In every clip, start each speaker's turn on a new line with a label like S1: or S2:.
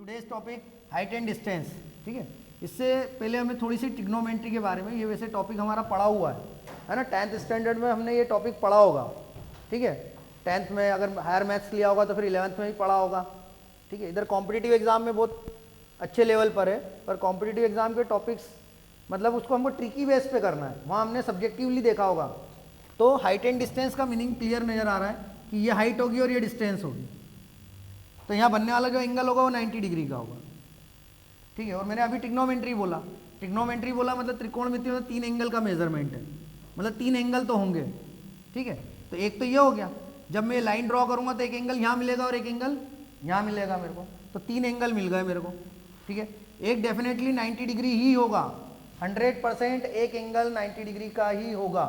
S1: Today's topic height and distance. ठीक है, इससे पहले हमें थोड़ी सी ट्रिग्नोमेट्री के बारे में, ये वैसे टॉपिक हमारा पढ़ा हुआ है ना, 10th स्टैंडर्ड में हमने ये टॉपिक पढ़ा होगा। ठीक है, 10th में अगर हायर मैथ्स लिया होगा तो फिर 11th में भी पढ़ा होगा। ठीक है, इधर कॉम्पिटिटिव एग्जाम में बहुत अच्छे लेवल पर है, पर कॉम्पिटिटिव एग्जाम के टॉपिक्स मतलब उसको हमको ट्रिकी बेस पे करना है, वहाँ हमने सब्जेक्टिवली देखा होगा। तो हाइट एंड डिस्टेंस का मीनिंग क्लियर नजर आ रहा है कि ये हाइट होगी और ये डिस्टेंस होगी, तो यहाँ बनने वाला जो एंगल होगा वो 90 डिग्री का होगा। ठीक है, और मैंने अभी ट्रिग्नोमेट्री बोला, ट्रिग्नोमेट्री बोला मतलब त्रिकोणमिति में 3 एंगल का मेजरमेंट है, मतलब 3 एंगल तो होंगे। ठीक है, तो एक तो ये हो गया, जब मैं लाइन ड्रॉ करूंगा तो एक एंगल यहाँ मिलेगा और एक एंगल यहाँ मिलेगा मेरे को, तो 3 एंगल मिल गए मेरे को। ठीक है, एक डेफिनेटली 90 डिग्री ही होगा, 100% एक एंगल 90 डिग्री का ही होगा।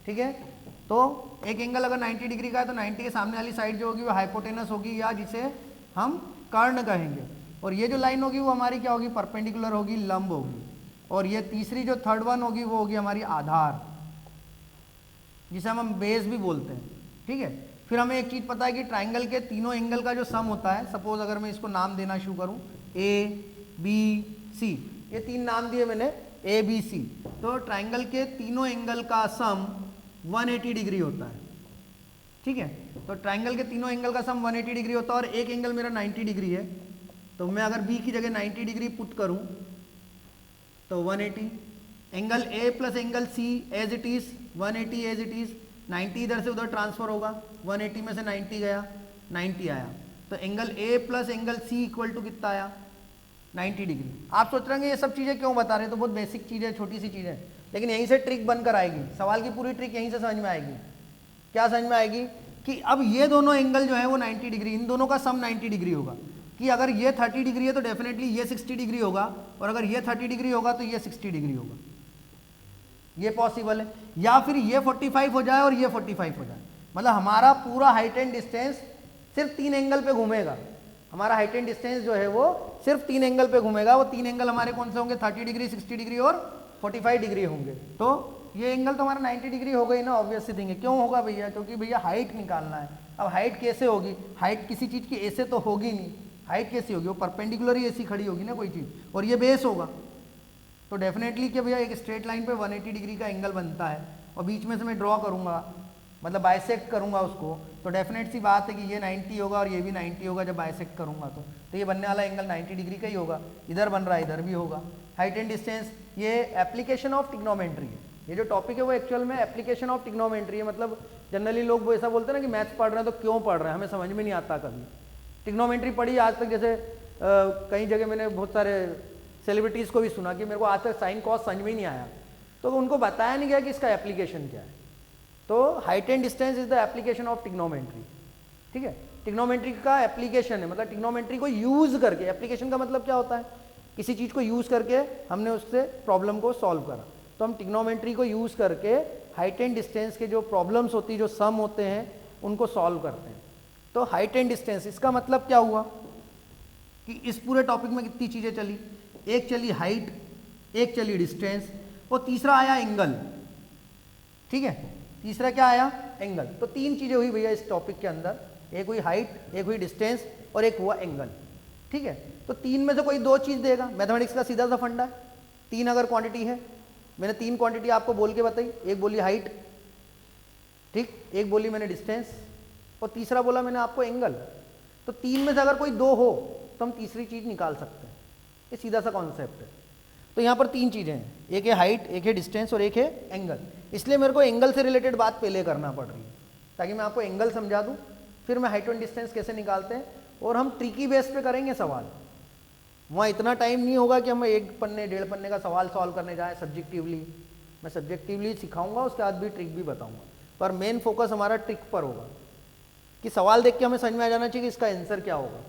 S1: ठीक है, तो एक एंगल अगर 90 डिग्री का है तो 90 के सामने वाली साइड जो होगी वो हाइपोटेनस होगी, या जिसे हम कर्ण कहेंगे, और ये जो लाइन होगी वो हमारी क्या होगी, परपेंडिकुलर होगी, लंब होगी। और ये तीसरी जो थर्ड वन होगी वो होगी हमारी आधार, जिसे हम बेस भी बोलते हैं। ठीक है, फिर हमें एक चीज पता है कि ट्राइंगल के तीनों एंगल का जो सम होता है, सपोज अगर मैं इसको नाम देना शुरू करूं ए बी सी, ये 3 नाम दिए मैंने ए बी सी, तो ट्राइंगल के तीनों एंगल का सम 180 डिग्री होता है। ठीक है, तो ट्राइंगल के तीनों एंगल का सम 180 डिग्री होता है, और एक एंगल मेरा 90 डिग्री है, तो मैं अगर बी की जगह 90 डिग्री पुट करूं तो 180, angle A plus angle C as it is 180 as it is, 90 इधर से उधर ट्रांसफर होगा, 180 में से 90 गया, 90 आया, तो angle A plus angle C equal to कितना आया, 90 डिग्री। आप सोच रहे हैं ये सब चीजें क्यों बता रहे हैं, तो बहुत बेसिक चीजें, छोटी सी चीजें, लेकिन यहीं से ट्रिक बनकर आएगी, सवाल की पूरी ट्रिक यहीं से समझ में आएगी। क्या समझ में आएगी कि अब ये दोनों एंगल जो है वो 90 डिग्री, इन दोनों का सम 90 डिग्री होगा, कि अगर ये 30 डिग्री है तो डेफिनेटली ये 60 डिग्री होगा, और अगर ये 30 डिग्री होगा तो ये 60 डिग्री होगा। ये पॉसिबल है, या फिर ये 45 हो जाए और ये 45 हो जाए, मतलब हमारा पूरा हाइट एंड डिस्टेंस सिर्फ 3 एंगल पे घूमेगा। हमारा हाइट एंड डिस्टेंस जो है वो सिर्फ 3 एंगल पे घूमेगा। वो 3 एंगल हमारे कौन से होंगे, 30 डिग्री, 60 डिग्री और 45 डिग्री होंगे। तो ये एंगल तो हमारा 90 डिग्री हो गई ना, ऑब्वियस सी थिंग है। क्यों होगा भैया, क्योंकि भैया हाइट निकालना है। अब हाइट कैसे होगी, हाइट किसी चीज की ऐसे तो होगी नहीं, हाइट कैसी होगी, वो परपेंडिकुलर ही ऐसी खड़ी होगी ना कोई चीज, और ये बेस होगा, तो डेफिनेटली कि भैया एक स्ट्रेट लाइन पे 180 डिग्री का एंगल बनता है, और बीच में से मैं ड्रॉ करूंगा, मतलब बाइसेक्ट करूंगा उसको, तो डेफिनेट सी बात है कि ये 90 होगा और ये भी 90 होगा जब बाइसेक्ट करूंगा, तो ये बनने वाला एंगल 90 डिग्री का ही होगा। इधर बन रहा है, इधर भी होगा। हाइट एंड डिस्टेंस ये एप्लीकेशन ऑफ ट्रिग्नोमेट्री है, ये जो टॉपिक है वो एक्चुअल में एप्लीकेशन ऑफ ट्रिग्नोमेट्री है। मतलब जनरली लोग वो ऐसा बोलते हैं ना कि मैथ्स पढ़ रहे हैं तो क्यों पढ़ रहे हैं, हमें समझ में नहीं आता कभी। ट्रिग्नोमेट्री पढ़ी आज तक, जैसे कई जगह मैंने बहुत सारे सेलिब्रिटीज़ को भी सुना कि मेरे को आज तक साइन कॉस समझ में ही नहीं आया, तो उनको बताया नहीं गया कि इसका एप्लीकेशन क्या है। तो height and distance is the application of trigonometry. ठीक है, ट्रिग्नोमेट्री का एप्लीकेशन है, मतलब ट्रिग्नोमेट्री को यूज करके, एप्लीकेशन का मतलब क्या होता है, किसी चीज को यूज करके हमने उससे प्रॉब्लम को सॉल्व करा, तो हम ट्रिग्नोमेट्री को यूज करके हाइट एंड डिस्टेंस के जो प्रॉब्लम्स होती है, जो सम होते हैं, उनको सॉल्व करते हैं। तो हाइट एंड डिस्टेंस, इसका मतलब क्या हुआ कि इस पूरे टॉपिक में कितनी चीजें चली, एक चली हाइट, एक चली डिस्टेंस, और तीसरा आया एंगल। ठीक है, तीसरा क्या आया, एंगल। तो 3 चीजें हुई भैया इस टॉपिक के अंदर, एक हुई हाइट, एक हुई डिस्टेंस, और एक हुआ एंगल। ठीक है, तो 3 में से कोई 2 चीज देगा, मैथमेटिक्स का सीधा सा फंडा है। 3 अगर क्वांटिटी है, मैंने 3 क्वांटिटी आपको बोल के बताई, एक बोली हाइट, ठीक, एक बोली मैंने डिस्टेंस, और तीसरा बोला मैंने आपको एंगल। तो 3 में से अगर कोई 2 हो तो हम तीसरी चीज निकाल सकते हैं, ये सीधा सा कॉन्सेप्ट है। तो यहाँ पर 3 चीजें हैं, एक है हाइट, एक है डिस्टेंस और एक है एंगल। इसलिए मेरे को एंगल से रिलेटेड बात पहले करना पड़ रही है, ताकि मैं आपको एंगल समझा दूं, फिर मैं हाइट एंड डिस्टेंस कैसे निकालते हैं, और हम ट्रिकी बेस पे करेंगे सवाल। वहाँ इतना टाइम नहीं होगा कि हम 1 पन्ने 1.5 पन्ने का सवाल सॉल्व करने जाए सब्जेक्टिवली। मैं सब्जेक्टिवली सिखाऊंगा, उसके बाद भी ट्रिक भी बताऊंगा, पर मेन फोकस हमारा ट्रिक पर होगा कि सवाल देख के हमें समझ में आ जाना चाहिए कि इसका आंसर क्या होगा,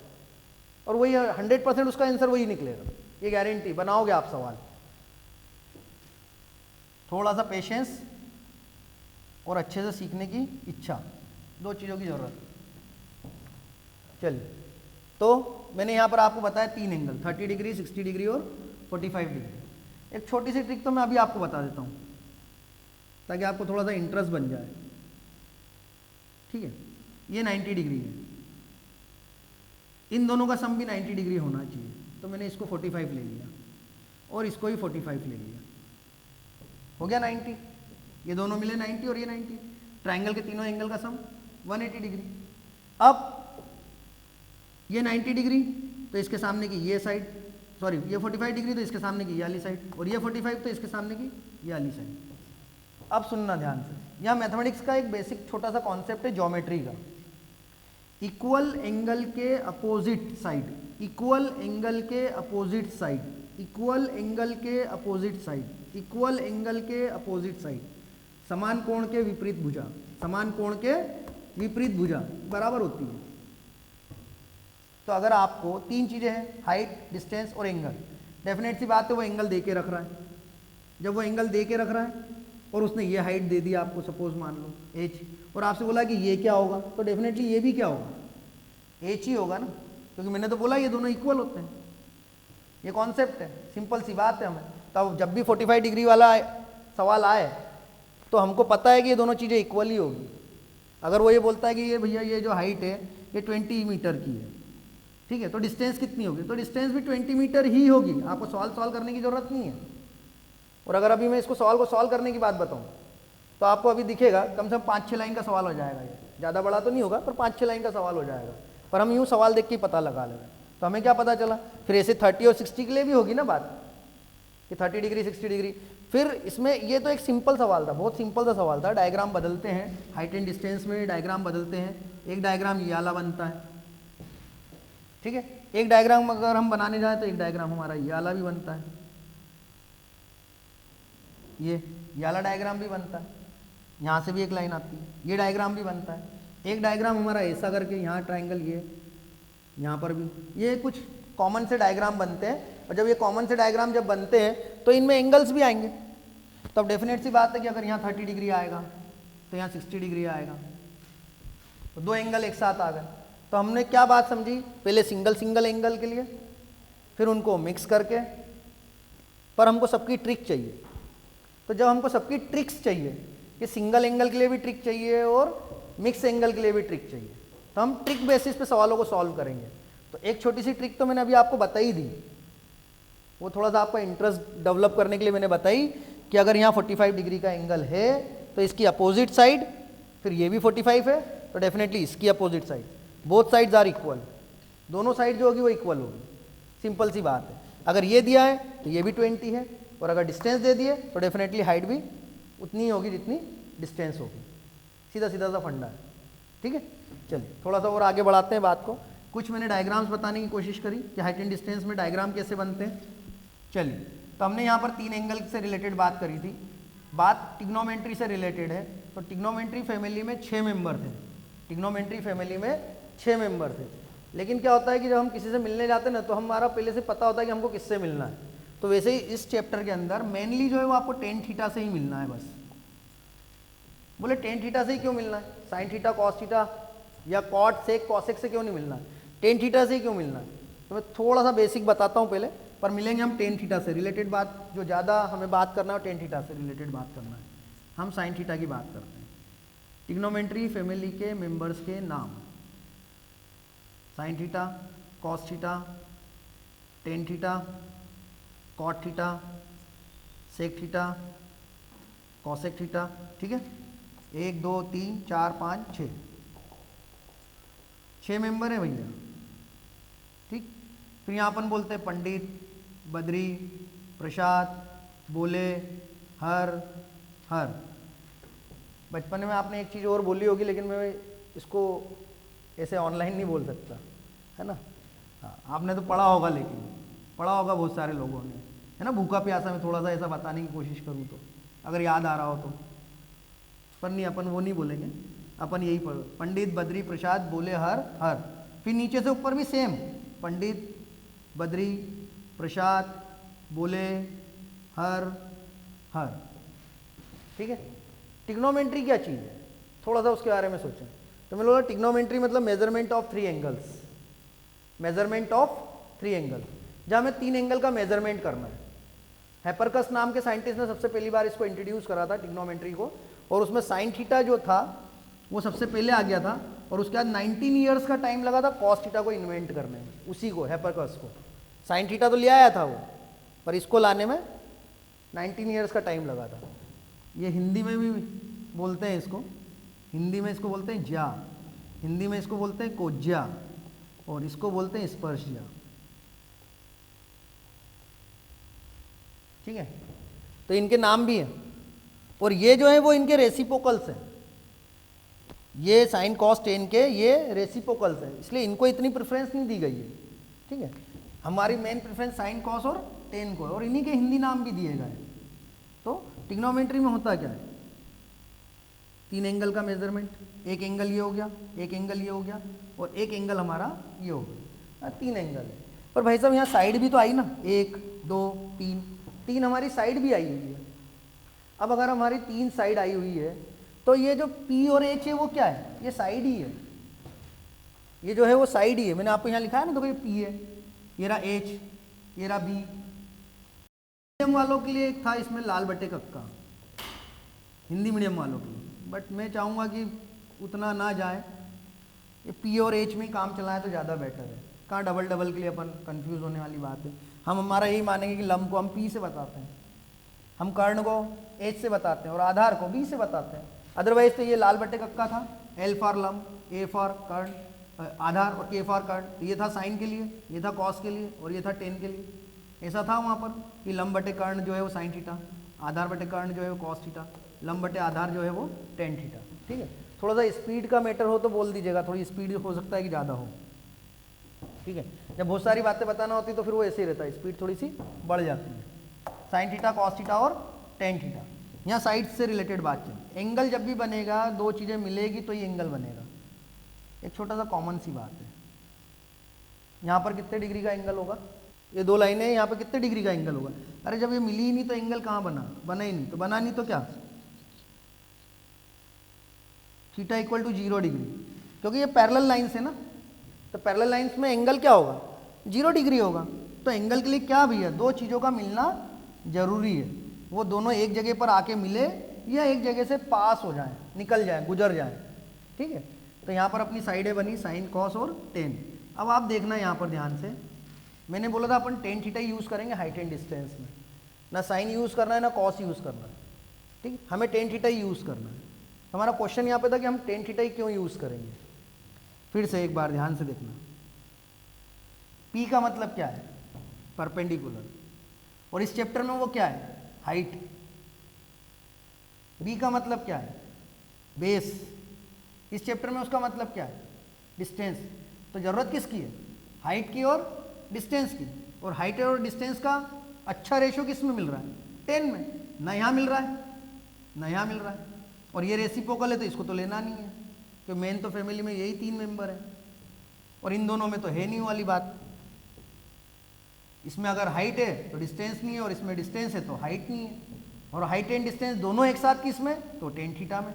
S1: और वही 100% उसका आंसर वही निकलेगा, ये गारंटी। बनाओगे आप सवाल, थोड़ा सा पेशेंस और अच्छे से सीखने की इच्छा, 2 चीज़ों की जरूरत। चलिए, तो मैंने यहाँ पर आपको बताया 3 एंगल, 30 डिग्री, 60 डिग्री और 45 डिग्री। एक छोटी सी ट्रिक तो मैं अभी आपको बता देता हूँ, ताकि आपको थोड़ा सा इंटरेस्ट बन जाए। ठीक है, ये 90 डिग्री है, इन दोनों का सम भी 90 डिग्री होना चाहिए, तो मैंने इसको 45 ले लिया और इसको ही 45 ले लिया, हो गया 90। ये दोनों मिले 90 और ये 90, ट्राइंगल के तीनों एंगल का सम 180 डिग्री। अब ये 90 डिग्री तो इसके सामने की ये साइड, सॉरी ये 45 डिग्री तो इसके सामने की ये वाली साइड, और ये 45 तो इसके सामने की ये वाली साइड। अब सुनना ध्यान से, यहाँ मैथमेटिक्स का एक बेसिक छोटा सा कॉन्सेप्ट है ज्योमेट्री का। इक्वल एंगल के अपोजिट साइड, इक्वल एंगल के अपोजिट साइड, इक्वल एंगल के अपोजिट साइड, इक्वल एंगल के अपोजिट साइड, समान कोण के विपरीत भुजा, समान कोण के विपरीत भुजा बराबर होती है। तो अगर आपको तीन चीजें हैं, हाइट, डिस्टेंस और एंगल, डेफिनेट सी बात है वो एंगल दे के रख रहा है। जब वो एंगल दे के रख रहा है और उसने ये हाइट दे दी आपको, सपोज मान लो h, और आपसे बोला कि ये क्या होगा, तो डेफिनेटली ये भी क्या होगा, h ही होगा ना, क्योंकि मैंने तो बोला ये दोनों इक्वल होते हैं। ये कॉन्सेप्ट है, सिंपल सी बात है। हमें तब जब भी 45 डिग्री वाला सवाल आए तो हमको पता है कि ये दोनों चीज़ें इक्वल ही होगी। अगर वो ये बोलता है कि ये भैया ये जो हाइट है ये 20 मीटर की है, ठीक है, तो डिस्टेंस कितनी होगी, तो डिस्टेंस भी 20 मीटर ही होगी, आपको सॉल्व करने की जरूरत नहीं है। और अगर अभी मैं इसको सॉल्व करने की बात बताऊं तो आपको अभी दिखेगा कम से कम 5-6 लाइन का सवाल हो जाएगा। ये ज़्यादा बड़ा तो नहीं होगा पर 5-6 लाइन का सवाल हो जाएगा, पर हम यूँ सवाल देख के ही पता लगा लेंगे। तो हमें क्या पता चला, फिर ऐसे 30 और 60 के लिए भी होगी ना बात कि 30 डिग्री 60 डिग्री। फिर इसमें ये तो एक सिंपल सवाल था, बहुत सिंपल सा सवाल था। डायग्राम बदलते हैं, हाइट एंड डिस्टेंस में डायग्राम बदलते हैं। एक डायग्राम ये वाला बनता है, ठीक है, एक डायग्राम अगर हम बनाने जाएं तो एक डायग्राम हमारा ये वाला भी बनता है, ये वाला डायग्राम भी बनता है, यहाँ से भी एक लाइन आती है, ये डायग्राम भी बनता है। एक डायग्राम हमारा ऐसा करके यहाँ ट्राइंगल, ये यहाँ पर भी, ये कुछ कॉमन से डायग्राम बनते हैं। और जब ये कॉमन से डायग्राम जब बनते हैं तो इनमें एंगल्स भी आएंगे। तो अब डेफिनेट सी बात है कि अगर यहाँ 30 डिग्री आएगा तो यहाँ 60 डिग्री आएगा, तो दो एंगल एक साथ आ गए। तो हमने क्या बात समझी, पहले सिंगल सिंगल एंगल के लिए, फिर उनको मिक्स करके, पर हमको सबकी ट्रिक चाहिए। तो जब हमको सबकी ट्रिक्स चाहिए कि सिंगल एंगल के लिए भी ट्रिक चाहिए और मिक्स एंगल के लिए भी ट्रिक चाहिए, तो हम ट्रिक बेसिस पे सवालों को सॉल्व करेंगे। तो एक छोटी सी ट्रिक तो मैंने अभी आपको बता ही दी, वो थोड़ा सा आपका इंटरेस्ट डेवलप करने के लिए मैंने बताई कि अगर यहाँ 45 डिग्री का एंगल है तो इसकी अपोजिट साइड, फिर ये भी 45 है तो डेफिनेटली इसकी opposite side, both sides are equal, दोनों साइड जो होगी वो इक्वल होगी। सिंपल सी बात है। अगर ये दिया है तो ये भी 20 है, और अगर डिस्टेंस दे दिए तो डेफिनेटली हाइट भी उतनी ही होगी जितनी डिस्टेंस होगी। सीधा सीधा सा फंडा है, ठीक है। चलिए थोड़ा सा और आगे बढ़ाते हैं बात को। कुछ मैंने डायग्राम्स बताने की कोशिश करी कि हाइट एंड डिस्टेंस में डायग्राम कैसे बनते हैं। चलिए, तो हमने यहाँ पर 3 एंगल से रिलेटेड बात करी थी। बात टिग्नोमेट्री से रिलेटेड है। तो टिग्नोमेट्री फैमिली में 6 मेंबर थे, टिग्नोमेट्री फैमिली में 6 मेंबर थे। लेकिन क्या होता है कि जब हम किसी से मिलने जाते हैं ना, तो हमारा पहले से पता होता है कि हमको किससे मिलना है। तो वैसे ही इस चैप्टर के अंदर मेनली जो है वो आपको टेन थीटा से ही मिलना है बस। बोले टेन थीटा से ही क्यों मिलना है, साइन थीटा कॉस थीटा या कॉट सेक कॉसेक से क्यों नहीं मिलना है, टेन थीटा से ही क्यों मिलना है। तो मैं थोड़ा सा बेसिक बताता हूँ पहले, पर मिलेंगे हम टेन थीटा से रिलेटेड बात, जो ज़्यादा हमें बात करना है टेन थीटा से रिलेटेड बात करना है। हम साइन थीटा की बात करते हैं। टिग्नोमेट्री फैमिली के मेंबर्स के नाम, sine theta, cos theta, tan theta, cot theta, sec theta, cosec theta, ठीक है। 1 2 3 4 5 6 6 मेंबर है भैया, ठीक। फिर यहाँ अपन बोलते हैं पंडित, बद्री, प्रसाद, बोले, हर, हर। बचपन में आपने एक चीज़ और बोली होगी, लेकिन मैं इसको ऐसे ऑनलाइन नहीं बोल सकता, है ना। हाँ, आपने तो पढ़ा होगा, लेकिन पढ़ा होगा बहुत सारे लोगों ने, है ना। भूखा प्यासा में थोड़ा सा ऐसा बताने की कोशिश करूँ तो, अगर याद आ रहा हो तो। पर नहीं, अपन वो नहीं बोलेंगे, अपन यही पढ़ो, पंडित, बद्री, प्रसाद, बोले, हर, हर। फिर नीचे से ऊपर भी सेम, पंडित, बद्री, प्रसाद, बोले, हर, हर, ठीक है। टिग्नोमेट्री क्या चीज़ है, थोड़ा सा उसके बारे में सोचें। तो मैंने बोला टिग्नोमेट्री मतलब measurement of 3 angles, measurement of 3 angle, जहाँ हमें 3 एंगल का मेजरमेंट करना है। हैपरकस नाम के साइंटिस्ट ने सबसे पहली बार इसको इंट्रोड्यूस करा था टिग्नोमेट्री को, और उसमें साइन थीटा जो था वो सबसे पहले आ गया था, और उसके बाद 19 ईयर्स का टाइम लगा था कॉस थीटा को इन्वेंट करने में, उसी को हिप्पारकस को। साइन थीटा तो ले आया था वो, पर इसको लाने में 19 ईयर्स का टाइम लगा था। ये हिंदी में भी बोलते हैं इसको, हिंदी में इसको बोलते हैं ज्या, हिंदी में इसको बोलते हैं कोज्या, और इसको बोलते हैं स्पर्शज्या। ठीक है, तो इनके नाम भी हैं, और ये जो है वो इनके रेसिप्रोकल्स हैं। ये साइन कॉस टेन के ये रेसिप्रोकल्स हैं, इसलिए इनको इतनी प्रेफरेंस नहीं दी गई है। ठीक है, हमारी मेन प्रेफरेंस साइन कॉस और टेन को है, और इन्हीं के हिंदी नाम भी दिए गए। तो ट्रिग्नोमेट्री में होता क्या है, 3 एंगल का मेजरमेंट, एक एंगल ये हो गया, एक एंगल ये हो गया, और एक एंगल हमारा ये हो गया, 3 एंगल है। पर भाई साहब यहाँ साइड भी तो आई ना, 1 2 3, 3 हमारी साइड भी आई हुई है। अब अगर हमारी 3 साइड आई हुई है, तो ये जो P और H है वो क्या है, ये साइड ही है, ये जो है वो साइड ही है। मैंने आपको यहाँ लिखा है ना, तो भाई P है, ये रहा H, ये रहा B। मीडियम वालों के लिए एक था इसमें लाल बटे कक्का, हिंदी मीडियम वालों के लिए, बट मैं चाहूँगा कि उतना ना जाए, ये P और H में ही काम चलाएं तो ज़्यादा बेटर है। कहाँ डबल डबल के लिए अपन कंफ्यूज होने वाली बात है। हम हमारा यही मानेंगे कि लंब को हम P से बताते हैं, हम कर्ण को H से बताते हैं, और आधार को B से बताते हैं। अदरवाइज तो ये लाल बटे कक्का था, L फॉर लंब, A फॉर कर्ण आधार, और K फॉर कर्ण। ये था साइन के लिए, ये था कॉस के लिए, और ये था टेन के लिए। ऐसा था वहाँ पर कि लंब बटे कर्ण जो है वो साइन थीटा, आधार बटे कर्ण जो है वो कॉस थीटा, लंब बटे आधार जो है वो टेन थीटा। ठीक है, थोड़ा सा स्पीड का मैटर हो तो बोल दीजिएगा, थोड़ी स्पीड हो सकता है कि ज़्यादा हो। ठीक है, जब बहुत सारी बातें बताना होती तो फिर वो ऐसे ही रहता है, स्पीड थोड़ी सी बढ़ जाती है। साइन थीटा, कॉस थीटा और टेन थीटा, यहाँ साइड से रिलेटेड बात है। एंगल जब भी बनेगा, 2 चीज़ें मिलेगी तो ये एंगल बनेगा। एक छोटा सा कॉमन सी बात है, यहाँ पर कितने डिग्री का एंगल होगा, ये 2 लाइनें, यहाँ पर कितने डिग्री का एंगल होगा। अरे जब ये मिली ही नहीं तो एंगल कहाँ बना ही नहीं, तो बना नहीं तो क्या, थीटा इक्वल टू 0 डिग्री, क्योंकि ये पैरेलल लाइन्स है ना, तो पैरेलल लाइन्स में एंगल क्या होगा, 0 डिग्री होगा। तो एंगल के लिए क्या भैया, 2 चीज़ों का मिलना जरूरी है, वो दोनों एक जगह पर आके मिले या एक जगह से पास हो जाए, निकल जाए, गुजर जाए। ठीक है, तो यहाँ पर अपनी साइडें बनी साइन कॉस और टेन। अब आप देखना यहाँ पर ध्यान से, मैंने बोला था अपन टेन थीटा यूज़ करेंगे हाइट एंड डिस्टेंस में, ना साइन यूज़ करना है ना कॉस यूज़ करना है। ठीक है, हमें टेन थीटा ही यूज़ करना है। हमारा क्वेश्चन यहाँ पे था कि हम टेन थीटा ही क्यों यूज़ करेंगे। फिर से एक बार ध्यान से देखना, P का मतलब क्या है, परपेंडिकुलर, और इस चैप्टर में वो क्या है, हाइट। B का मतलब क्या है, बेस। इस चैप्टर में उसका मतलब क्या है, डिस्टेंस। तो जरूरत किसकी है, हाइट की और डिस्टेंस की। और हाइट और डिस्टेंस का अच्छा रेशियो किस में मिल रहा है, 10 में, ना यहाँ मिल रहा है ना यहाँ मिल रहा है। और ये रेसिप्रोकल है तो इसको तो लेना नहीं है, क्योंकि मेन तो फैमिली में यही 3 मेंबर है, और इन दोनों में तो है नहीं वाली बात। इसमें अगर हाइट है तो डिस्टेंस नहीं है, और इसमें डिस्टेंस है तो हाइट नहीं है, और हाइट एंड डिस्टेंस दोनों एक साथ किस में, तो टेन थीटा में।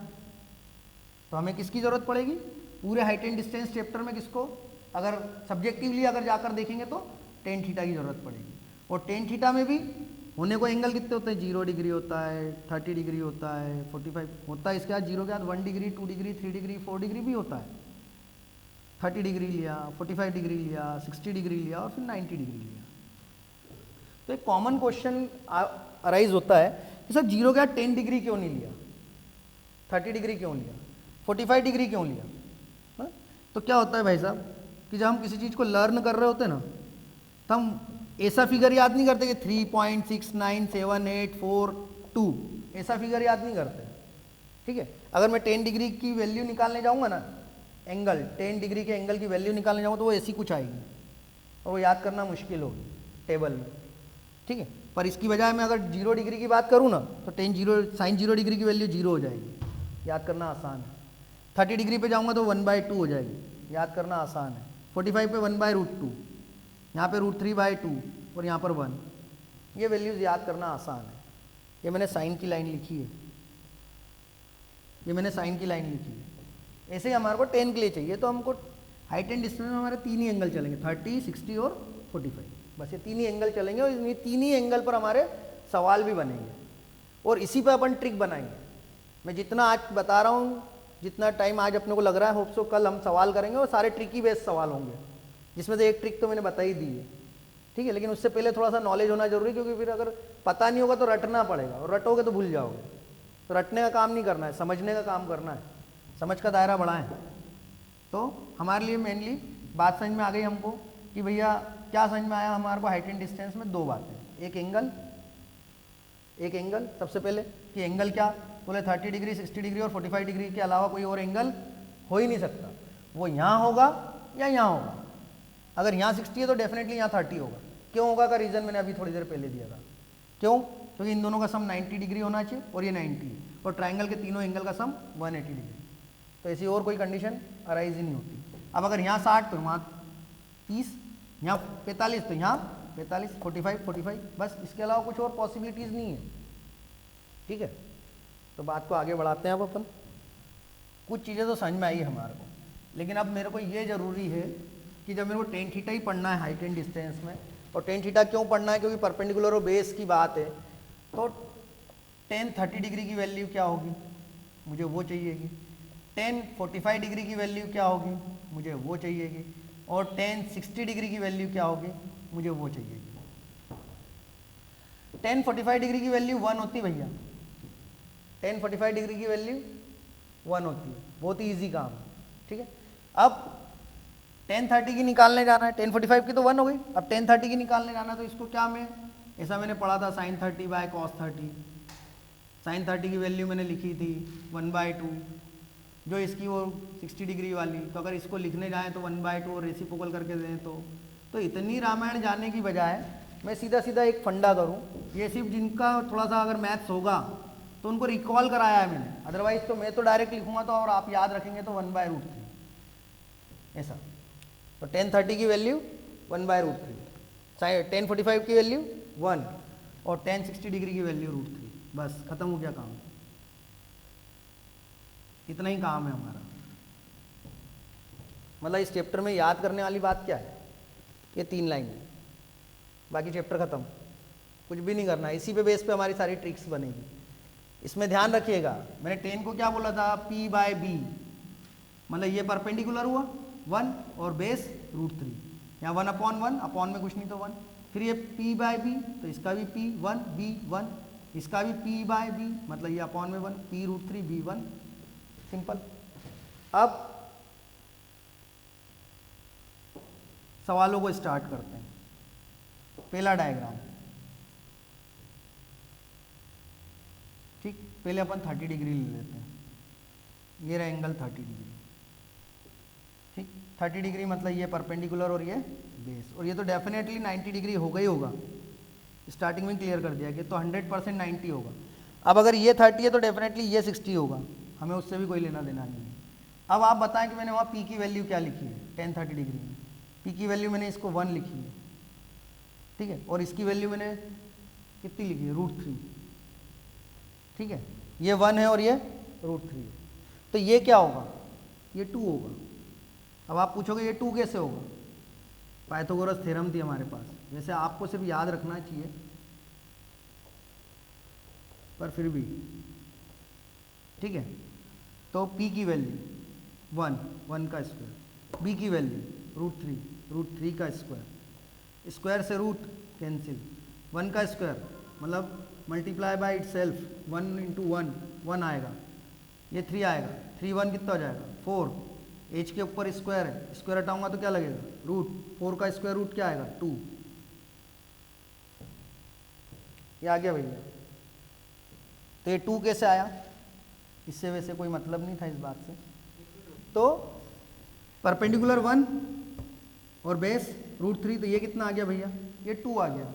S1: तो हमें किसकी जरूरत पड़ेगी, पूरे हाइट एंड डिस्टेंस चैप्टर में किसको, अगर सब्जेक्टिवली अगर जाकर देखेंगे तो टेन थीटा की जरूरत पड़ेगी। और टेन थीटा में भी होने को एंगल कितने होते हैं, 0 डिग्री होता है, 30 डिग्री होता है, 45 होता है। इसके बाद 0 के बाद 1 डिग्री, 2 डिग्री, 3 डिग्री, 4 डिग्री भी होता है। 30 डिग्री लिया, 45 डिग्री लिया, 60 डिग्री लिया, और फिर 90 डिग्री लिया। तो एक कॉमन क्वेश्चन अराइज होता है कि सर 0 के बाद 10 डिग्री क्यों नहीं लिया, 30 डिग्री क्यों लिया, 45 डिग्री क्यों लिया। हा? तो क्या होता है भाई साहब कि जब हम किसी चीज़ को लर्न कर रहे होते हैं ना, तो हम ऐसा फिगर याद नहीं करते कि 3.697842, ऐसा फिगर याद नहीं करते। ठीक है, अगर मैं 10 डिग्री की वैल्यू निकालने जाऊँगा ना, एंगल 10 डिग्री के एंगल की वैल्यू निकालने जाऊँगा तो वो ऐसी कुछ आएगी, और वो याद करना मुश्किल होगी टेबल में। ठीक है, पर इसकी बजाय मैं अगर 0 डिग्री की बात करूँ ना, तो साइन 0 डिग्री की वैल्यू 0 हो जाएगी, याद करना आसान है। 30 डिग्री पे जाऊँगा तो 1/2 हो जाएगी, याद करना आसान है। 45 पे 1/√2, यहाँ पे √3/2, और यहाँ पर 1। ये वैल्यूज़ याद करना आसान है। ये मैंने साइन की लाइन लिखी है, ये मैंने साइन की लाइन लिखी है। ऐसे ही हमारे को 10 के लिए चाहिए, तो हमको हाइट एंड डिस्टेंस में हमारे 3 ही एंगल चलेंगे, 30, 60 और 45। बस ये 3 ही एंगल चलेंगे, और ये 3 ही एंगल पर हमारे सवाल भी बनेंगे, और इसी पर अपन ट्रिक बनाएंगे। मैं जितना आज बता रहा हूँ जितना टाइम आज अपने को लग रहा है, होप सो कल हम सवाल करेंगे और सारे ट्रिकी बेस्ड सवाल होंगे, जिसमें से एक ट्रिक तो मैंने बता ही दी है, ठीक है। लेकिन उससे पहले थोड़ा सा नॉलेज होना जरूरी, क्योंकि फिर अगर पता नहीं होगा तो रटना पड़ेगा, और रटोगे तो भूल जाओगे। तो रटने का काम नहीं करना है, समझने का काम करना है, समझ का दायरा बढ़ाएं। तो हमारे लिए मेनली बात समझ में आ गई हमको कि भैया क्या समझ में आया हमारे को, हाइट एंड डिस्टेंस में दो बातें, एक एंगल सबसे पहले कि एंगल क्या बोले 30 डिग्री, 60 डिग्री और 45 डिग्री के अलावा कोई और एंगल हो ही नहीं सकता। वो यहाँ होगा या यहाँ होगा। अगर यहाँ 60 है तो डेफिनेटली यहाँ 30 होगा। क्यों होगा का रीज़न मैंने अभी थोड़ी देर पहले दिया था। क्यों? क्योंकि इन दोनों का सम 90 डिग्री होना चाहिए और ये 90 है, और ट्राइंगल के तीनों एंगल का सम 180 डिग्री। तो ऐसी और कोई कंडीशन अराइज ही नहीं होती। अब अगर यहाँ 60 तो वहाँ 30, यहाँ 45 तो यहाँ 45, 45, बस, इसके अलावा कुछ और पॉसिबिलिटीज़ नहीं है, ठीक है। तो बात को आगे बढ़ाते हैं अब अपन। कुछ चीज़ें तो समझ में आई हमारे को, लेकिन अब मेरे को ये ज़रूरी है कि जब मेरे को टेन थीटा ही पढ़ना है हाइट एंड डिस्टेंस में, और टेन थीटा क्यों पढ़ना है, क्योंकि परपेंडिकुलर और बेस की बात है, तो टेन 30 डिग्री की वैल्यू क्या होगी, मुझे वो चाहिएगी। टेन 45 डिग्री की वैल्यू क्या होगी, मुझे वो चाहिएगी। और टेन 60 डिग्री की वैल्यू क्या होगी, मुझे वो चाहिएगी। टेन 45 डिग्री की वैल्यू 1 होती है भैया, टेन 45 डिग्री की वैल्यू 1 होती है, बहुत ही ईजी काम है, ठीक है। अब टेन 30 की निकालने जाना है, टेन 45 की तो 1 हो गई, अब टेन 30 की निकालने जाना है, तो इसको क्या मैं ऐसा मैंने पढ़ा था साइन 30 बाय कॉस 30। साइन 30 की वैल्यू मैंने लिखी थी 1/2, जो इसकी वो 60 डिग्री वाली। तो अगर इसको लिखने जाएँ तो 1/2 और रेसिप्रोकल करके दें तो इतनी रामायण जानने की बजाय मैं सीधा सीधा एक फंडा करूं। ये सिर्फ जिनका थोड़ा सा अगर मैथ्स होगा तो उनको रिकॉल कराया है मैंने, अदरवाइज तो मैं तो डायरेक्ट लिखूंगा तो, और आप याद रखेंगे तो 1/√3 ऐसा। तो टेन 30 की वैल्यू 1/√3, टेन 45 की वैल्यू 1 और टेन 60 डिग्री की वैल्यू √3, बस खत्म हो गया काम। इतना ही काम है हमारा। मतलब इस चैप्टर में याद करने वाली बात क्या है, ये 3 लाइन है, बाकी चैप्टर खत्म, कुछ भी नहीं करना। इसी पे बेस पे हमारी सारी ट्रिक्स बनेगी। इसमें ध्यान रखिएगा, मैंने टेन को क्या बोला था, P/B, मतलब ये परपेंडिकुलर हुआ 1 और बेस √3, यहाँ 1/1, अपॉन में कुछ नहीं तो 1। फिर ये P/B, तो इसका भी P 1 B 1, इसका भी P/B, मतलब ये अपॉन में 1, P√3 B 1, सिंपल। अब सवालों को स्टार्ट करते हैं। पहला डायग्राम, ठीक, पहले अपन 30 डिग्री ले लेते हैं। ये रहा एंगल 30 डिग्री, ठीक। 30 डिग्री मतलब ये परपेंडिकुलर और ये बेस, और ये तो डेफिनेटली 90 डिग्री होगा ही होगा, स्टार्टिंग में क्लियर कर दिया कि तो 100% 90 होगा। अब अगर ये 30 है तो डेफिनेटली ये 60 होगा, हमें उससे भी कोई लेना देना नहीं है। अब आप बताएं कि मैंने वहाँ पी की वैल्यू क्या लिखी है, टेन 30 डिग्री में पी की वैल्यू मैंने इसको 1 लिखी है, ठीक है, और इसकी वैल्यू मैंने कितनी लिखी है, √3, ठीक है। ये 1 है और ये √3 है, तो ये क्या होगा, ये 2 होगा। अब आप पूछोगे ये 2 कैसे होगा, पाइथागोरस थ्योरम थी हमारे पास, वैसे आपको सिर्फ याद रखना चाहिए, पर फिर भी ठीक है। तो p की वैल्यू 1 का स्क्वायर, b की वैल्यू √3 का स्क्वायर, स्क्वायर से रूट कैंसिल, 1 का स्क्वायर मतलब मल्टीप्लाई बाय इटसेल्फ, 1 × 1 आएगा, ये 3 आएगा, 3 1 कितना हो जाएगा 4, h के ऊपर स्क्वायर है, स्क्वायर हटाऊंगा तो क्या लगेगा रूट, 4 का स्क्वायर रूट क्या आएगा 2, ये आ गया भैया। तो ये 2 कैसे आया, इससे वैसे कोई मतलब नहीं था इस बात से। तो परपेंडिकुलर 1 और बेस √3, तो ये कितना आ गया भैया, ये 2 आ गया।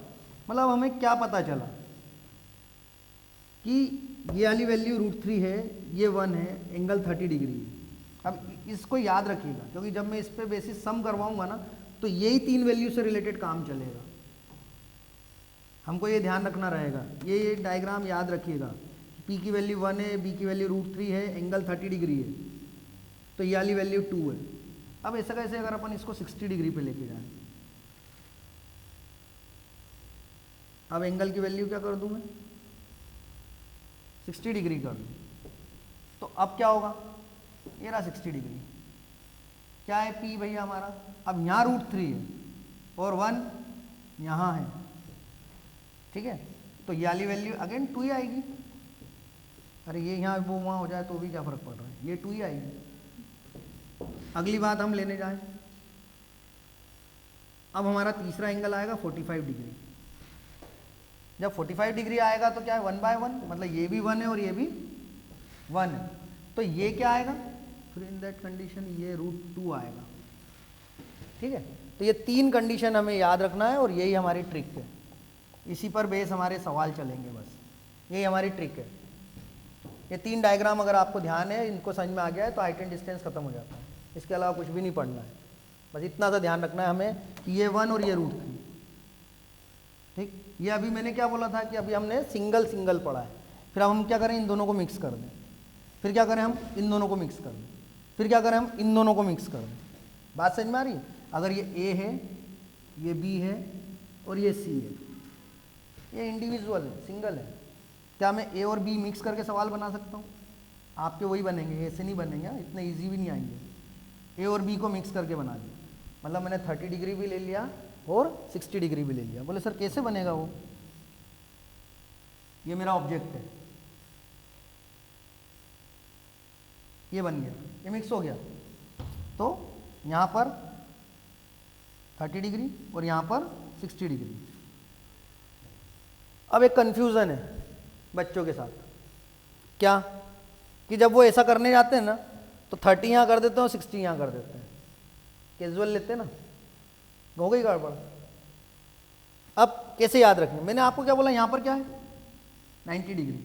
S1: मतलब हमें क्या पता चला कि ये वाली वैल्यू √3 है, ये 1 है, एंगल 30 डिग्री है। अब इसको याद रखिएगा, क्योंकि जब मैं इस पे बेसिस सम करवाऊंगा ना, तो यही 3 वैल्यू से रिलेटेड काम चलेगा, हमको ये ध्यान रखना रहेगा। ये डायग्राम याद रखिएगा, P की वैल्यू 1 है, B की वैल्यू √3 है, एंगल 30 डिग्री है, तो ये वाली वैल्यू 2 है। अब ऐसा कैसे अगर अपन इसको 60 डिग्री पे लेके जाएं, अब एंगल की वैल्यू क्या कर दूं मैं, 60 डिग्री कर दूं, तो अब क्या होगा, ये रहा 60 डिग्री। क्या है P भैया हमारा? अब यहाँ √3 है और 1 यहाँ है, ठीक है, तो ये वाली वैल्यू अगेन 2 ही आएगी। अरे ये यहाँ वो वहाँ हो जाए तो भी क्या फ़र्क पड़ रहा है, ये 2 ही आएगी। अगली बात हम लेने जाएं, अब हमारा तीसरा एंगल आएगा 45 डिग्री। जब 45 डिग्री आएगा तो क्या है 1/1, मतलब ये भी 1 है और ये भी 1 है, तो ये क्या आएगा फिर इन दैट कंडीशन ये √2 आएगा। ठीक है, तो ये 3 कंडीशन हमें याद रखना है और यही हमारी ट्रिक है, इसी पर बेस हमारे सवाल चलेंगे, बस यही हमारी ट्रिक है। ये 3 डायग्राम अगर आपको ध्यान है, इनको समझ में आ गया है तो हाइट एंड डिस्टेंस खत्म हो जाता है, इसके अलावा कुछ भी नहीं पढ़ना है, बस इतना सा ध्यान रखना है हमें कि ये 1 और ये √3। ठीक, ये अभी मैंने क्या बोला था कि अभी हमने सिंगल सिंगल पढ़ा है, फिर अब हम क्या करें, इन दोनों को मिक्स कर दें, फिर क्या करें हम इन दोनों को मिक्स कर दें, फिर क्या करें हम इन दोनों को मिक्स कर दें। बात समझ में आ रही है? अगर ये A है, ये B है और ये C है, ये इंडिविजुअल है, सिंगल है, क्या मैं A और B मिक्स करके सवाल बना सकता हूँ? आपके वही बनेंगे, ऐसे नहीं बनेंगे, इतने ईजी भी नहीं आएंगे। A और B को मिक्स करके बना दिया, मतलब मैंने 30 डिग्री भी ले लिया और 60 डिग्री भी ले लिया। बोले सर कैसे बनेगा वो? ये मेरा ऑब्जेक्ट है, ये बन गया, ये मिक्स हो गया, तो यहाँ पर 30 डिग्री और यहाँ पर 60 डिग्री। अब एक कंफ्यूजन है बच्चों के साथ, क्या कि जब वो ऐसा करने जाते हैं ना तो 30 यहाँ कर देते हैं और 60 यहाँ कर देते हैं, कैजुअल लेते हैं ना, हो गई गड़बड़। अब कैसे याद रखें? मैंने आपको क्या बोला, यहाँ पर क्या है 90 डिग्री।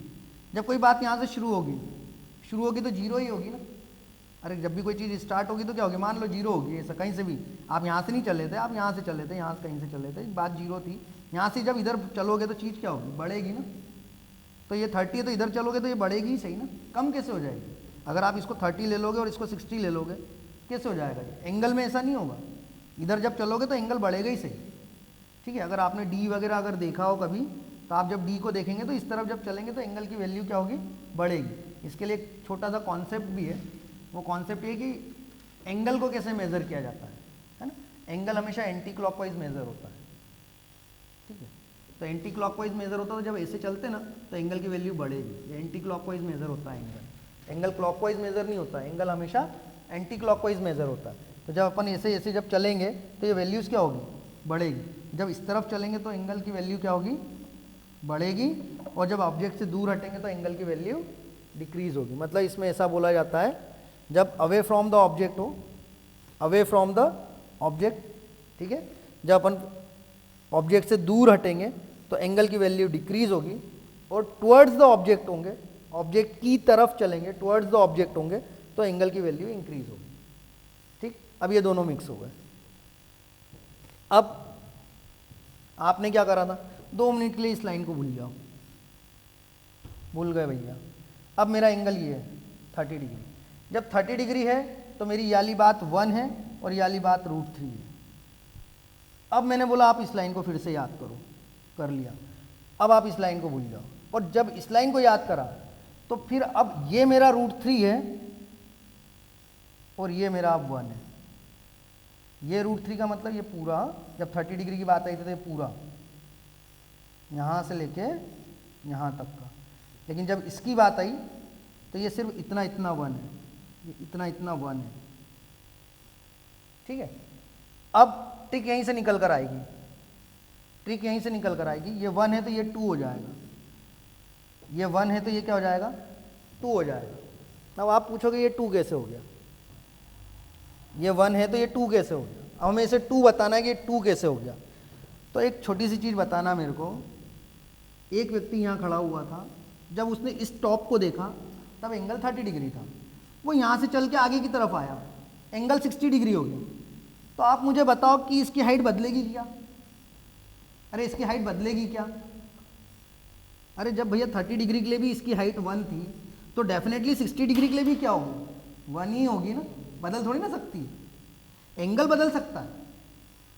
S1: जब कोई बात यहाँ से शुरू होगी तो 0 ही होगी ना। अरे जब भी कोई चीज़ स्टार्ट होगी तो क्या होगी, मान लो 0 होगी, ऐसा कहीं से भी आप यहाँ से नहीं चले थे, आप यहाँ से चले थे, यहाँ से कहीं से चले थे, बात 0 थी, यहाँ से जब इधर चलोगे तो चीज़ क्या होगी, बढ़ेगी ना। तो ये 30 है तो इधर चलोगे तो ये बढ़ेगी ही सही ना, कम कैसे हो जाएगी? अगर आप इसको 30 ले लोगे और इसको 60 ले लोगे कैसे हो जाएगा? एंगल में ऐसा नहीं होगा, इधर जब चलोगे तो एंगल बढ़ेगा ही सही। ठीक है, अगर आपने D वगैरह अगर देखा हो कभी, तो आप जब D को देखेंगे तो इस तरफ जब चलेंगे तो एंगल की वैल्यू क्या होगी, बढ़ेगी। इसके लिए एक छोटा सा कॉन्सेप्ट भी है, वो कॉन्सेप्ट ये कि एंगल को कैसे मेज़र किया जाता है ना। एंगल हमेशा एंटी क्लॉकवाइज मेज़र होता है, ठीक है, तो एंटी क्लॉकवाइज मेज़र होता है, तो जब ऐसे चलते ना तो एंगल की वैल्यू बढ़ेगी। ये एंटी क्लॉकवाइज मेज़र होता है एंगल क्लॉकवाइज मेज़र नहीं होता है, एंगल हमेशा एंटी क्लॉकवाइज मेज़र होता है। तो जब अपन ऐसे ऐसे जब चलेंगे तो ये वैल्यूज़ क्या होगी, बढ़ेगी। जब इस तरफ चलेंगे तो एंगल की वैल्यू क्या होगी, बढ़ेगी, और जब ऑब्जेक्ट से दूर हटेंगे तो एंगल की वैल्यू डिक्रीज होगी। मतलब इसमें ऐसा बोला जाता है, जब अवे फ्रॉम द ऑब्जेक्ट हो, अवे फ्रॉम द ऑब्जेक्ट, ठीक है, जब अपन ऑब्जेक्ट से दूर हटेंगे तो एंगल की वैल्यू डिक्रीज होगी, और टुवर्ड्स द ऑब्जेक्ट होंगे, ऑब्जेक्ट की तरफ चलेंगे, टुवर्ड्स द ऑब्जेक्ट होंगे तो एंगल की वैल्यू इंक्रीज होगी। ठीक, अब ये दोनों मिक्स हो गए। अब आपने क्या करा था, 2 मिनट के लिए इस लाइन को भूल जाओ, भूल गए भैया। अब मेरा एंगल ये है 30 डिग्री। जब 30 डिग्री है तो मेरी ये वाली बात 1 है और ये वाली बात √3 है। अब मैंने बोला आप इस लाइन को फिर से याद करो, कर लिया। अब आप इस लाइन को भूल जाओ, और जब इस लाइन को याद करा तो फिर अब ये मेरा √3 है और ये मेरा अब 1 है। ये √3 का मतलब ये पूरा, जब 30 डिग्री की बात आई थी तो ये पूरा यहाँ से लेके यहाँ तक का, लेकिन जब इसकी बात आई तो ये सिर्फ इतना इतना 1 है, ये इतना इतना 1 है। ठीक है, अब ट्रिक यहीं से निकल कर आएगी, ट्रिक यहीं से निकल कर आएगी। ये 1 है तो ये 2 हो जाएगा, ये 1 है तो ये क्या हो जाएगा, 2 हो जाएगा। अब आप पूछोगे ये 2 कैसे हो गया, ये 1 है तो ये 2 कैसे हो गया। अब हमें इसे 2 बताना है कि 2 कैसे हो गया। तो एक छोटी सी चीज़ बताना मेरे को, एक व्यक्ति यहाँ खड़ा हुआ था, जब उसने इस टॉप को देखा तब एंगल 30 डिग्री था, वो यहाँ से चल के आगे की तरफ आया, एंगल 60 डिग्री हो गया। तो आप मुझे बताओ कि इसकी हाइट बदलेगी क्या? अरे इसकी हाइट बदलेगी क्या? अरे जब भैया 30 डिग्री के लिए भी इसकी हाइट 1 थी तो डेफिनेटली 60 डिग्री के लिए भी क्या होगी, 1 ही होगी ना, बदल थोड़ी ना सकती। एंगल बदल सकता है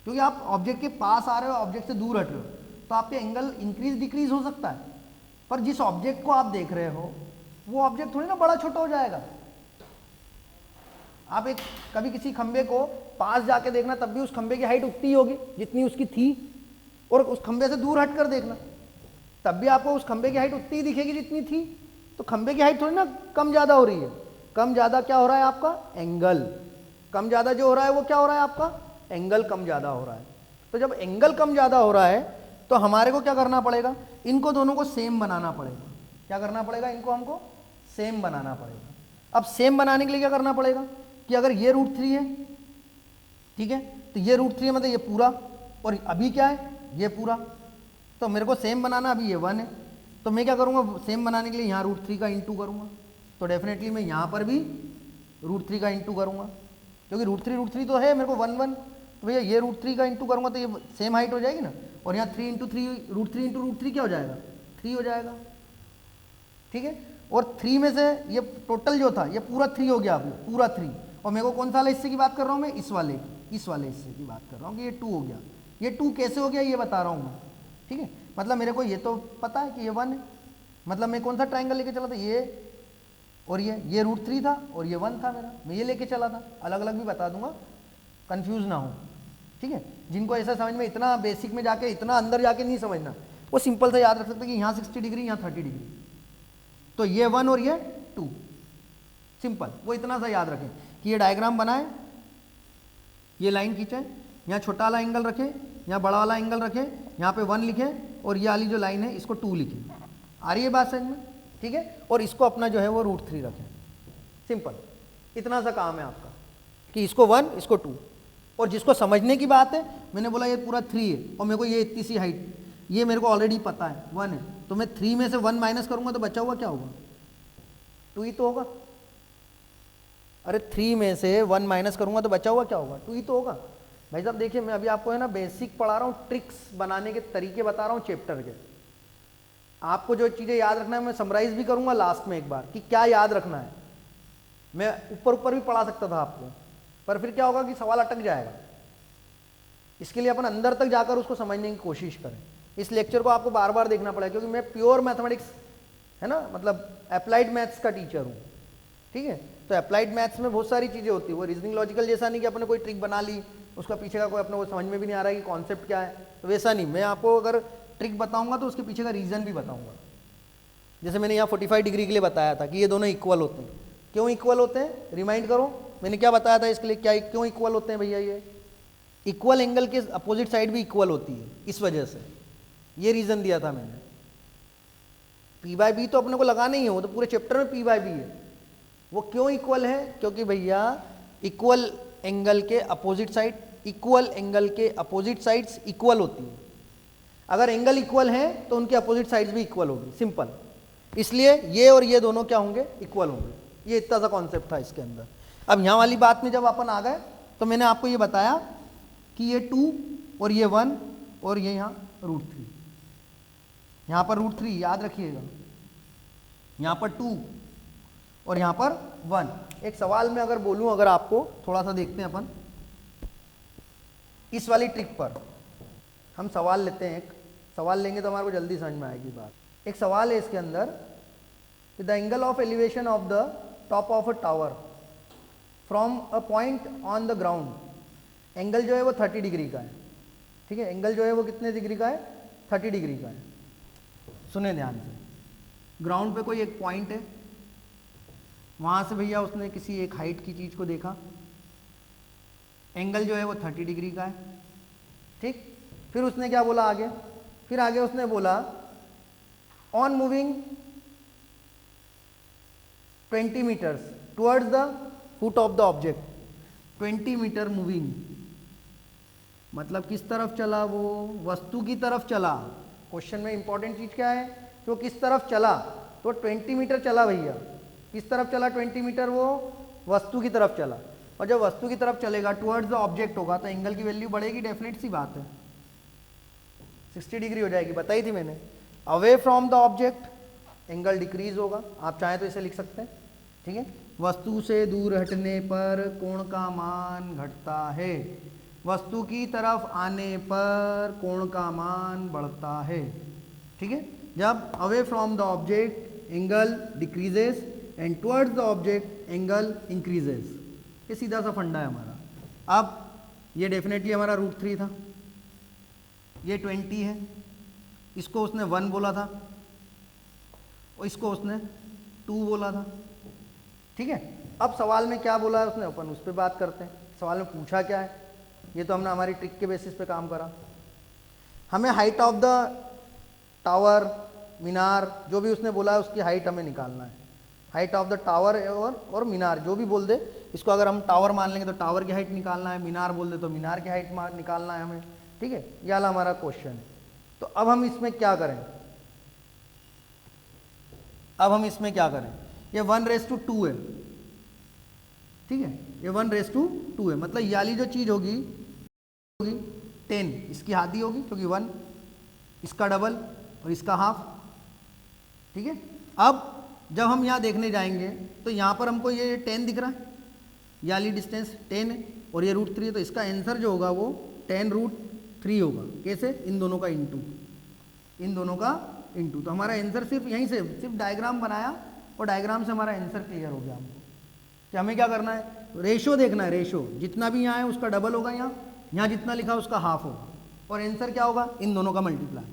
S1: क्योंकि आप ऑब्जेक्ट के पास आ रहे हो, ऑब्जेक्ट से दूर हट रहे हो, तो आपके एंगल इंक्रीज डिक्रीज हो सकता है, पर जिस ऑब्जेक्ट को आप देख रहे हो वो ऑब्जेक्ट थोड़ी ना बड़ा छोटा हो जाएगा। आप एक कभी किसी खंबे को पास जाके देखना, तब भी उस खंबे की हाइट उतनी ही होगी जितनी उसकी थी, और उस खंबे से दूर हटकर देखना तब भी आपको उस खंबे की हाइट उतनी ही दिखेगी जितनी थी। तो खंबे की हाइट थोड़ी ना कम ज़्यादा हो रही है, कम ज़्यादा क्या हो रहा है आपका, एंगल। कम ज़्यादा जो हो रहा है वो क्या हो रहा है आपका, एंगल कम ज़्यादा हो रहा है। तो जब एंगल कम ज़्यादा हो रहा है तो हमारे को क्या करना पड़ेगा, इनको दोनों को सेम बनाना पड़ेगा। क्या करना पड़ेगा, इनको हमको सेम बनाना पड़ेगा। अब सेम बनाने के लिए क्या करना पड़ेगा कि अगर ये √3 है, ठीक है, तो ये √3 है मतलब ये पूरा, और अभी क्या है, ये पूरा। तो मेरे को सेम बनाना, अभी ये 1 है, तो मैं क्या करूँगा, सेम बनाने के लिए यहाँ √3 का इंटू करूँगा। तो डेफिनेटली मैं यहाँ पर भी √3 का इंटू करूँगा, क्योंकि √3 तो है मेरे को 1 1, तो भैया ये √3 का इंटू करूँगा तो ये सेम हाइट हो जाएगी ना। और यहाँ 3 × 3 √3 × √3 क्या हो जाएगा, 3 हो जाएगा, ठीक है। और 3 में से ये टोटल जो था ये पूरा 3 हो गया, अभी पूरा 3। और मेरे को कौन सा वाला हिस्से की बात कर रहा हूँ मैं, इस वाले हिस्से की बात कर रहा हूँ कि ये 2 हो गया। ये 2 कैसे हो गया ये बता रहा हूँ मैं, ठीक है। मतलब मेरे को ये तो पता है कि ये 1 है, मतलब मैं कौन सा ट्राइंगल लेके चला था, ये और ये √3 था और ये 1 था मेरा, मैं ये लेके चला था। अलग अलग भी बता दूंगा, कंफ्यूज ना हो, ठीक है। जिनको ऐसा समझ में, इतना बेसिक में जाके इतना अंदर जाके नहीं समझना, वो सिंपल से याद रख सकते कि यहाँ 60 डिग्री यहाँ 30 डिग्री, तो ये 1 और ये 2, सिंपल। वो इतना सा याद रखें कि ये डायग्राम बनाए, ये लाइन खींचे, यहाँ छोटा वाला एंगल रखें, यहाँ बड़ा वाला एंगल रखें, यहाँ पे 1 लिखें, और ये वाली जो लाइन है इसको 2 लिखें। आ रही है बात समझ में, ठीक है। और इसको अपना जो है वो √3 रखें, सिंपल। इतना सा काम है आपका कि इसको 1 इसको 2। और जिसको समझने की बात है, मैंने बोला ये पूरा 3 है और मेरे को ये इतनी सी हाइट, ये मेरे को ऑलरेडी पता है 1 है, तो मैं 3 में से 1 माइनस करूंगा तो बचा हुआ क्या होगा, 2 ही तो होगा। अरे 3 में से 1 माइनस करूंगा तो बचा हुआ क्या होगा, 2 ही तो होगा। भाई साहब देखिए, मैं अभी आपको है ना बेसिक पढ़ा रहा हूँ, ट्रिक्स बनाने के तरीके बता रहा हूँ चैप्टर के। आपको जो चीज़ें याद रखना है मैं समराइज भी करूंगा लास्ट में एक बार कि क्या याद रखना है। मैं ऊपर ऊपर भी पढ़ा सकता था आपको, पर फिर क्या होगा कि सवाल अटक जाएगा। इसके लिए अपन अंदर तक जाकर उसको समझने की कोशिश करें। इस लेक्चर को आपको बार बार देखना पड़ेगा, क्योंकि मैं प्योर मैथमेटिक्स है ना, मतलब अप्लाइड मैथ्स का टीचर हूँ, ठीक है। तो अप्लाइड मैथ्स में बहुत सारी चीज़ें होती है, वो रीजनिंग लॉजिकल जैसा नहीं कि अपने कोई ट्रिक बना ली, उसका पीछे का कोई अपने को समझ में भी नहीं आ रहा है कि कॉन्सेप्ट क्या है, तो वैसा नहीं। मैं आपको अगर ट्रिक बताऊंगा तो उसके पीछे का रीज़न भी बताऊंगा। जैसे मैंने यहाँ 45 डिग्री के लिए बताया था कि ये दोनों इक्वल होते हैं। क्यों इक्वल होते हैं, रिमाइंड करो, मैंने क्या बताया था इसके लिए, क्या क्यों इक्वल होते हैं भैया, ये इक्वल एंगल के अपोजिट साइड भी इक्वल होती है, इस वजह से ये रीज़न दिया था मैंने। P/B तो अपने को लगाना ही है, वो तो पूरे चैप्टर में P/B है। वो क्यों इक्वल है, क्योंकि भैया इक्वल एंगल के अपोजिट साइड, इक्वल एंगल के अपोजिट साइड्स इक्वल होती है। अगर एंगल इक्वल है तो उनके अपोजिट साइड्स भी इक्वल होगी, सिंपल। इसलिए ये और ये दोनों क्या होंगे, इक्वल होंगे। ये इतना सा कॉन्सेप्ट था इसके अंदर। अब यहाँ वाली बात में जब अपन आ गए तो मैंने आपको ये बताया कि ये 2 और ये 1 और ये यहाँ √3, यहाँ पर √3 याद रखिएगा, यहाँ पर 2 और यहाँ पर 1। एक सवाल में अगर बोलूँ, अगर आपको थोड़ा सा देखते हैं अपन इस वाली ट्रिक पर, हम सवाल लेते हैं, एक सवाल लेंगे तो हमारे को जल्दी समझ में आएगी बात। एक सवाल है इसके अंदर, the angle of elevation of the top of a tower from a point on the ground. Angle जो है वो 30 डिग्री का है, ठीक है। एंगल जो है वो कितने डिग्री का है, 30 डिग्री का है। सुने ध्यान से, ग्राउंड पे कोई एक पॉइंट है, वहाँ से भैया उसने किसी एक हाइट की चीज़ को देखा, एंगल जो है वो 30 डिग्री का है, ठीक। फिर उसने क्या बोला आगे, फिर आगे उसने बोला on moving 20 metres towards the foot of the object. 20 metre moving मतलब किस तरफ चला, वो वस्तु की तरफ चला। क्वेश्चन में इंपॉर्टेंट चीज क्या है, तो किस तरफ चला, तो 20 मीटर चला भैया। किस तरफ चला 20 मीटर, वो वस्तु की तरफ चला। और जब वस्तु की तरफ चलेगा टुवर्ड्स द ऑब्जेक्ट होगा तो एंगल की वैल्यू बढ़ेगी, डेफिनेट सी बात है, 60 डिग्री हो जाएगी, बताई थी मैंने। Away from the object angle decrease होगा, आप चाहें तो इसे लिख सकते हैं, ठीक है। वस्तु से दूर हटने पर कोण का मान घटता है, वस्तु की तरफ आने पर कोण का मान बढ़ता है, ठीक है। जब away from the object angle decreases and towards the object angle increases, ये सीधा सा फंडा है हमारा। अब ये डेफिनेटली हमारा √3 था, ये 20 है, इसको उसने 1 बोला था और इसको उसने 2 बोला था, ठीक है। अब सवाल में क्या बोला है उसने, अपन उस पर बात करते हैं। सवाल में पूछा क्या है, ये तो हमने हमारी ट्रिक के बेसिस पे काम करा। हमें हाइट ऑफ द टावर, मीनार, जो भी उसने बोला है उसकी हाइट हमें निकालना है। हाइट ऑफ द टावर और मीनार, जो भी बोल दे, इसको अगर हम टावर मान लेंगे तो टावर की हाइट निकालना है, मीनार बोल दे तो मीनार की हाइट निकालना है हमें, ठीक है। ये वाला हमारा क्वेश्चन है। तो अब हम इसमें क्या करें, ये 1:2 है, ठीक है, ये 1:2 है। मतलब ये वाली जो चीज़ होगी 10, इसकी आधी होगी क्योंकि 1, इसका डबल और इसका हाफ, ठीक है। अब जब हम यहाँ देखने जाएंगे तो यहाँ पर हमको ये 10 दिख रहा है, ये वाली डिस्टेंस 10 है और ये √3 है, तो इसका आंसर जो होगा वो 10√3 होगा। कैसे, इन दोनों का इंटू। तो हमारा आंसर सिर्फ यहीं से सिर्फ डायग्राम बनाया और डायग्राम से हमारा आंसर क्लियर हो गया हमको। कि हमें क्या करना है, रेशो देखना है, रेशो जितना भी यहाँ है उसका डबल होगा, यहाँ जितना लिखा उसका हाफ होगा, और आंसर क्या होगा, इन दोनों का मल्टीप्लाई।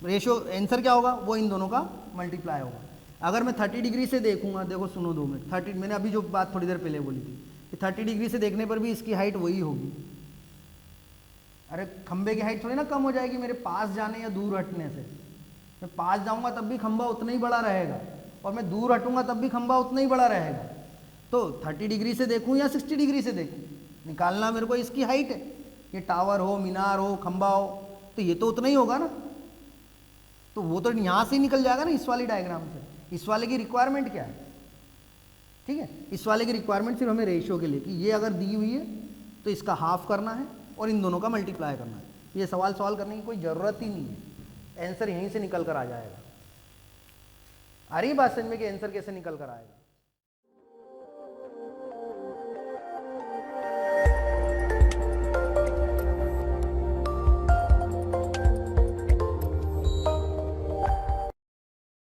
S1: रेशो आंसर क्या होगा, वो इन दोनों का मल्टीप्लाई होगा। अगर मैं 30 डिग्री से देखूंगा, देखो सुनो 2 मिनट, 30, मैंने अभी जो बात थोड़ी देर पहले बोली थी कि 30 डिग्री से देखने पर भी इसकी हाइट वही होगी। अरे खंबे की हाइट थोड़ी ना कम हो जाएगी मेरे पास जाने या दूर हटने से। मैं पास जाऊंगा तब भी खंबा उतना ही बड़ा रहेगा, और मैं दूर हटूंगा तब भी खंबा उतना ही बड़ा रहेगा। तो 30 डिग्री से देखूं या 60 डिग्री से देखूं, निकालना मेरे को इसकी हाइट है। ये टावर हो, मीनार हो, खंबा हो, तो ये तो उतना ही होगा ना। तो वो तो यहाँ से ही निकल जाएगा ना, इस वाली डायग्राम से। इस वाले की रिक्वायरमेंट क्या है, ठीक है, इस वाले की रिक्वायरमेंट सिर्फ हमें रेशियो के लिए कि ये अगर दी हुई है तो इसका हाफ करना है और इन दोनों का मल्टीप्लाई करना है। ये सवाल सॉल्व करने की कोई ज़रूरत ही नहीं है, आंसर यहीं से निकल कर आ जाएगा। आ रही बात समझ में कि आंसर कैसे निकल कर आएगा।